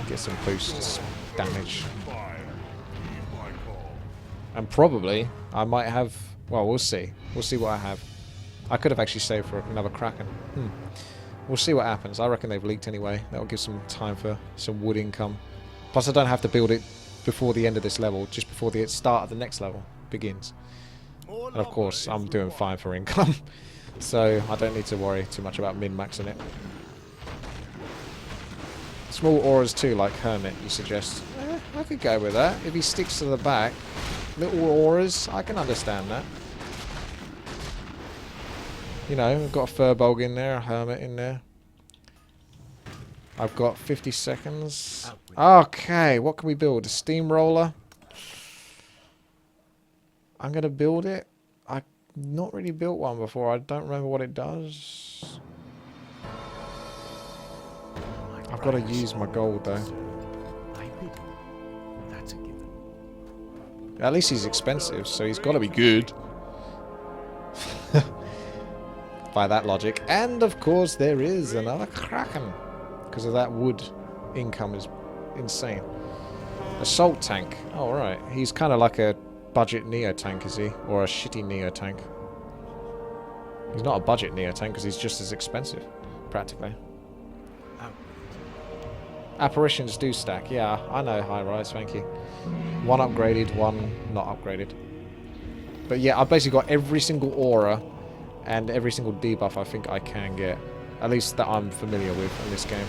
Get some boosts damage. And probably I might have... Well, we'll see. We'll see what I have. I could have actually saved for another Kraken. We'll see what happens. I reckon they've leaked anyway. That'll give some time for some wood income. Plus I don't have to build it before the end of this level, just before the start of the next level begins. And of course, I'm doing fine for income. So I don't need to worry too much about min-maxing it. Small auras too, like Hermit, you suggest. I could go with that. If he sticks to the back, little auras, I can understand that. You know, we've got a Furbolg in there, a Hermit in there. I've got 50 seconds. Okay, what can we build? A steamroller. I'm going to build it. I've not really built one before. I don't remember what it does. I've got to use my gold, though. I bid. That's a given. At least he's expensive, so he's got to be good. By that logic. And, of course, there is another Kraken. Because of that wood income is insane. Assault tank. Oh, right. He's kind of like a budget Neo tank, is he? Or a shitty Neo tank. He's not a budget Neo tank because he's just as expensive, practically. Apparitions do stack. Yeah, I know, high rise, thank you. One upgraded, one not upgraded. But yeah, I've basically got every single aura and every single debuff I think I can get. At least that I'm familiar with in this game.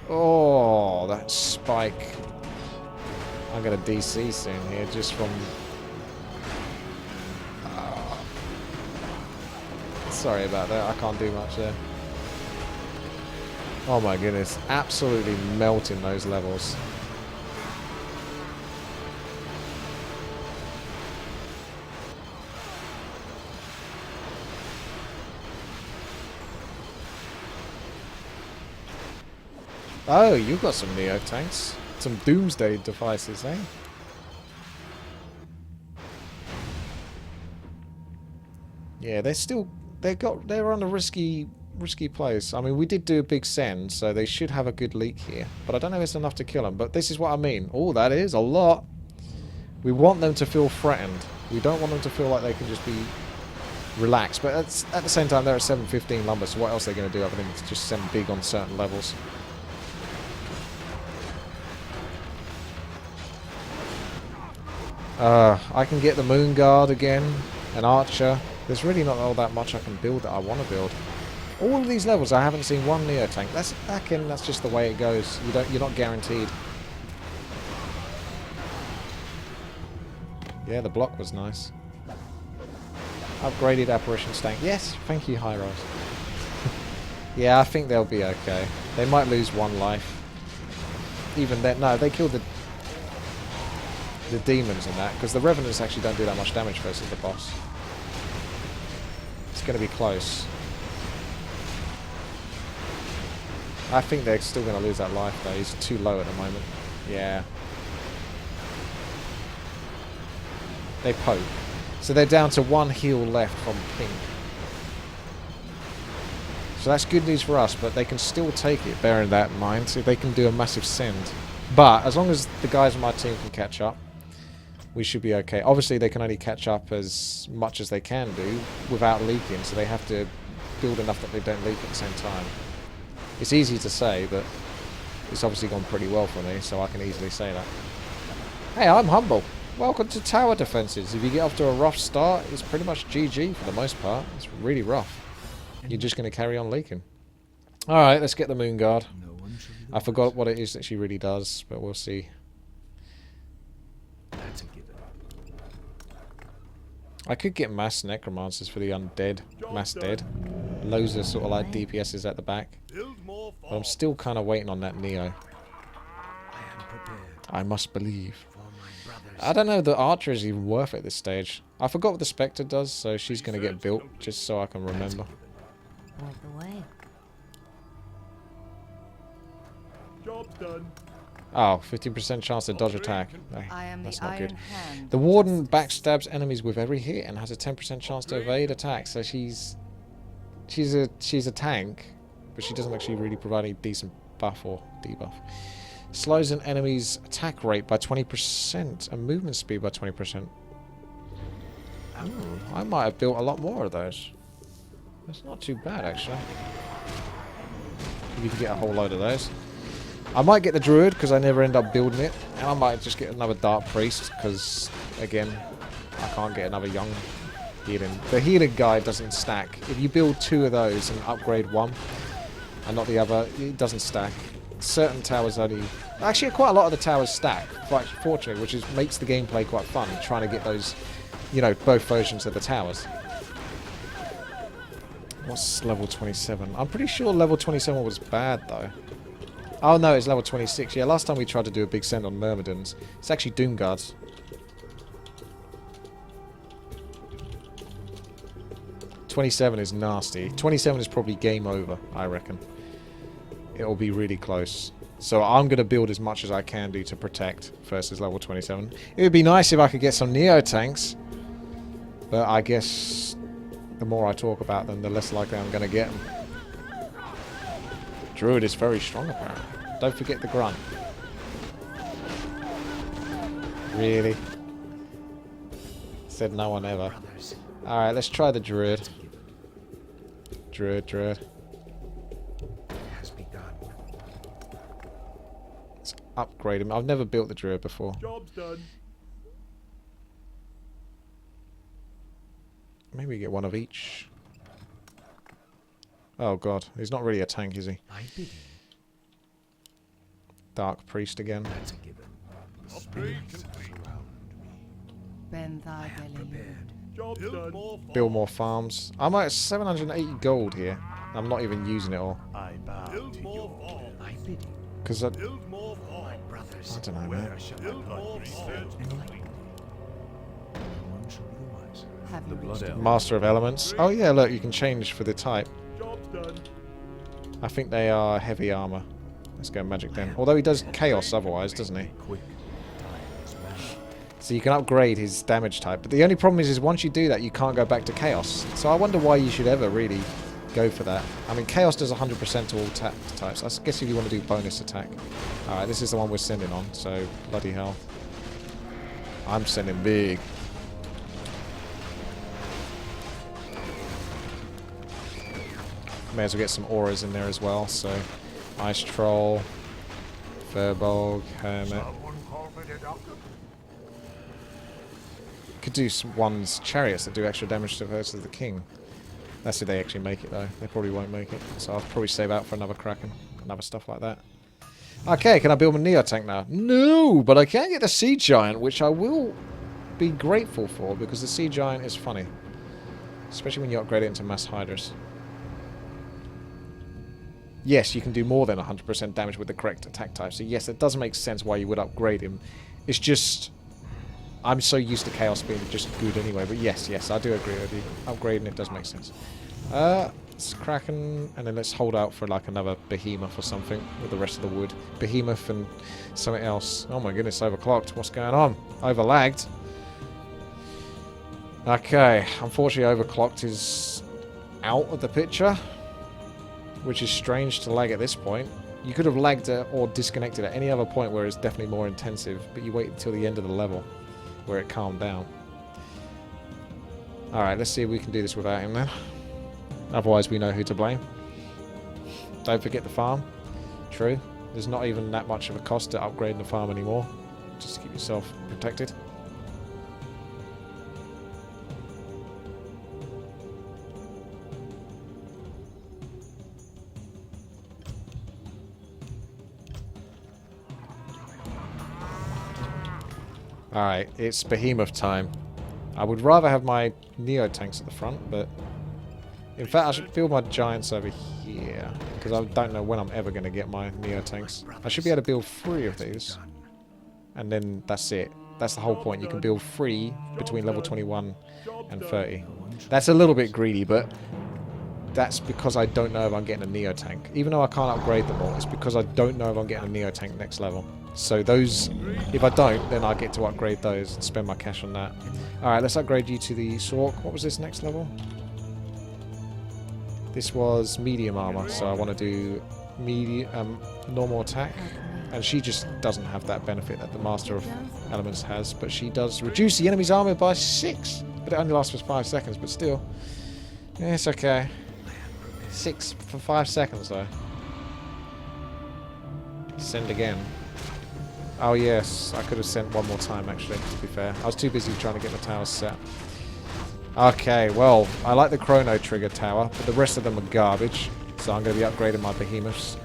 Oh, that spike. I'm going to DC soon here just from... Sorry about that, I can't do much there. Oh my goodness, absolutely melting those levels. Oh, you've got some Neo tanks. Some doomsday devices, eh? Yeah, they're on a risky place. I mean, we did do a big send, so they should have a good leak here. But I don't know if it's enough to kill them. But this is what I mean. Oh, that is a lot. We want them to feel threatened. We don't want them to feel like they can just be relaxed. But at the same time, they're at 715 lumber, so what else are they going to do other than just send big on certain levels? I can get the Moon Guard again, an Archer. There's really not all that much I can build that I want to build. All of these levels, I haven't seen one Neo tank. That's just the way it goes. You're not guaranteed. Yeah, the block was nice. Upgraded apparition tank. Yes, thank you, High Rise. Yeah, I think they'll be okay. They might lose one life. Even then, no, they killed the demons and that, because the Revenants actually don't do that much damage versus the boss. It's going to be close. I think they're still going to lose that life though. He's too low at the moment. Yeah. They poke. So they're down to one heal left from pink. So that's good news for us, but they can still take it, bearing that in mind. So they can do a massive send. But as long as the guys on my team can catch up, we should be okay. Obviously, they can only catch up as much as they can do without leaking, so they have to build enough that they don't leak at the same time. It's easy to say, but it's obviously gone pretty well for me, so I can easily say that. Hey, I'm humble. Welcome to tower defenses. If you get off to a rough start, it's pretty much GG for the most part. It's really rough. You're just going to carry on leaking. Alright, let's get the Moon Guard. I forgot what it is that she really does, but we'll see. That's a given. I could get mass necromancers for the undead, mass dead. Loads of sort of like DPSs at the back. But I'm still kind of waiting on that Neo. I am prepared. I must believe. For my brothers. I don't know if the Archer is even worth it at this stage. I forgot what the Spectre does, so she's going to get built, just so I can remember. Point the way. Job's done. Oh, 15% chance to dodge attack. I am That's the not Iron good. Hand. The Warden backstabs enemies with every hit and has a 10% chance to evade attacks. So she's a tank, but she doesn't actually really provide any decent buff or debuff. Slows an enemy's attack rate by 20% and movement speed by 20%. Ooh, I might have built a lot more of those. That's not too bad, actually. You can get a whole load of those. I might get the Druid because I never end up building it, and I might just get another Dark Priest because, again, I can't get another young healing. The healing guy doesn't stack. If you build 2 of those and upgrade one and not the other, it doesn't stack. Certain towers only... Actually, quite a lot of the towers stack, quite fortunately, which makes the gameplay quite fun, trying to get those, you know, both versions of the towers. What's level 27? I'm pretty sure level 27 was bad, though. Oh no, it's level 26. Yeah, last time we tried to do a big send on Myrmidons. It's actually Doom Guards. 27 is nasty. 27 is probably game over, I reckon. It'll be really close. So I'm going to build as much as I can do to protect versus level 27. It would be nice if I could get some Neo tanks. But I guess the more I talk about them, the less likely I'm going to get them. Druid is very strong apparently. Don't forget the grunt. Really? Said no one ever. Alright, let's try the Druid. Druid. Has begun. Let's upgrade him. I've never built the Druid before. Job's done. Maybe get one of each. Oh god, he's not really a tank, is he? My bidding. Dark Priest again. That's a given. The Upgrade spirits complete. surround me. Ben thy I am belly prepared. Job's done. More Build more farms. I'm at 780 gold here. I'm not even using it all. I bow Build to more your farms. my bidding. Because I Build more My farms. brothers. don't know, Where man. shall my Build more blood be farms. spilled? Enlighten me. One shall be the wiser. have The you blood reached elf. Master of Elements. Oh yeah, look, you can change for the type. Job's done. I think they are heavy armor. Let's go magic then. Although he does chaos otherwise, doesn't he? Quick. Time is money. So you can upgrade his damage type. But the only problem is once you do that, you can't go back to chaos. So I wonder why you should ever really go for that. I mean, chaos does 100% to all attack types. I guess if you want to do bonus attack. Alright, this is the one we're sending on. So, bloody hell. I'm sending big. May as well get some auras in there as well. So, Ice Troll, Firbolg, Hermit. Could do some ones chariots that do extra damage to versus the king. That's if they actually make it though. They probably won't make it. So I'll probably save out for another Kraken and other stuff like that. Okay, can I build a Neo tank now? No, but I can get the Sea Giant, which I will be grateful for because the Sea Giant is funny. Especially when you upgrade it into Mass Hydras. Yes, you can do more than 100% damage with the correct attack type. So yes, it does make sense why you would upgrade him. It's just... I'm so used to Chaos being just good anyway. But yes, I do agree with you. Upgrading it does make sense. Let's Kraken, and then let's hold out for like another Behemoth or something with the rest of the wood. Behemoth and something else. Oh my goodness, overclocked. What's going on? Overlagged. Okay, unfortunately overclocked is out of the picture. Which is strange to lag at this point. You could have lagged or disconnected at any other point where it's definitely more intensive, but you wait until the end of the level where it calmed down. Alright, let's see if we can do this without him then. Otherwise we know who to blame. Don't forget the farm. True. There's not even that much of a cost to upgrading the farm anymore. Just to keep yourself protected. Alright, it's Behemoth time. I would rather have my Neo tanks at the front, but... In fact, I should build my Giants over here. Because I don't know when I'm ever going to get my Neo tanks. I should be able to build 3 of these. And then that's it. That's the whole point. You can build 3 between level 21 and 30. That's a little bit greedy, but... That's because I don't know if I'm getting a Neo tank. Even though I can't upgrade them all, it's because I don't know if I'm getting a Neo tank next level. So those, if I don't, then I get to upgrade those and spend my cash on that. Alright, let's upgrade you to the Sork. What was this next level? This was medium armor, so I want to do normal attack. And she just doesn't have that benefit that the Master of Elements has, but she does reduce the enemy's armor by 6. But it only lasts for 5 seconds, but still. Yeah, it's okay. 6 for 5 seconds though. Send again. Oh yes, I could have sent one more time actually, to be fair. I was too busy trying to get the towers set. Okay, well, I like the Chrono Trigger tower, but the rest of them are garbage. So I'm going to be upgrading my Behemoths.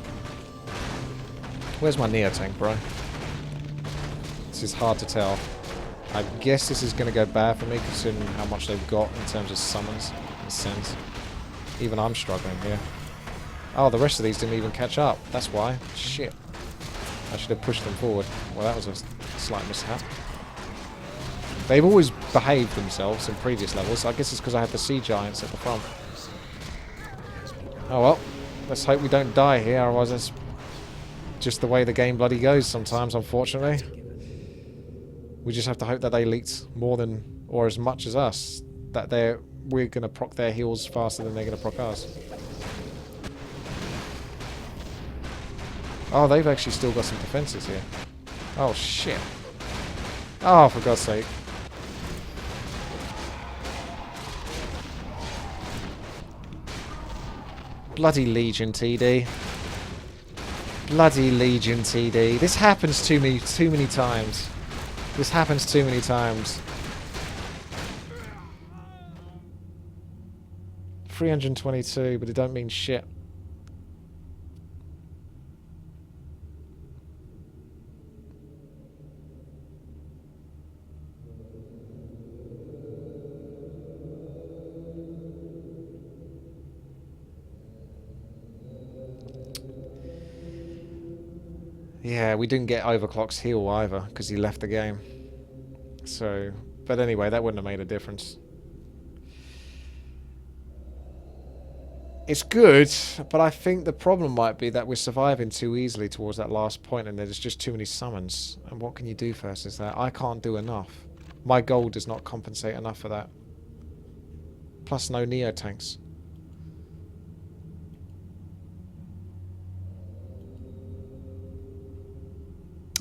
Where's my Neo tank, bro? This is hard to tell. I guess this is going to go bad for me considering how much they've got in terms of summons and sends. Even I'm struggling here. Oh, the rest of these didn't even catch up. That's why. Shit. I should have pushed them forward. Well, that was a slight mishap. They've always behaved themselves in previous levels, so I guess it's because I had the sea giants at the front. Oh well, let's hope we don't die here, otherwise that's just the way the game bloody goes sometimes, unfortunately. We just have to hope that they leaked more than, or as much as us, that we're going to proc their heals faster than they're going to proc ours. Oh, they've actually still got some defenses here. Oh, shit. Oh, for God's sake. Bloody Legion TD. Bloody Legion TD. This happens to me too many times. This happens too many times. 322, but it don't mean shit. Yeah, we didn't get Overclock's heal either, because he left the game. So, but anyway, that wouldn't have made a difference. It's good, but I think the problem might be that we're surviving too easily towards that last point, and there's just too many summons. And what can you do versus that? I can't do enough. My gold does not compensate enough for that. Plus no Neo tanks.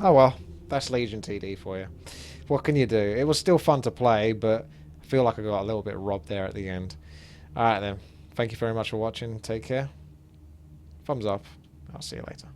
Oh well, that's Legion TD for you. What can you do? It was still fun to play, but I feel like I got a little bit robbed there at the end. Alright then. Thank you very much for watching. Take care. Thumbs up. I'll see you later.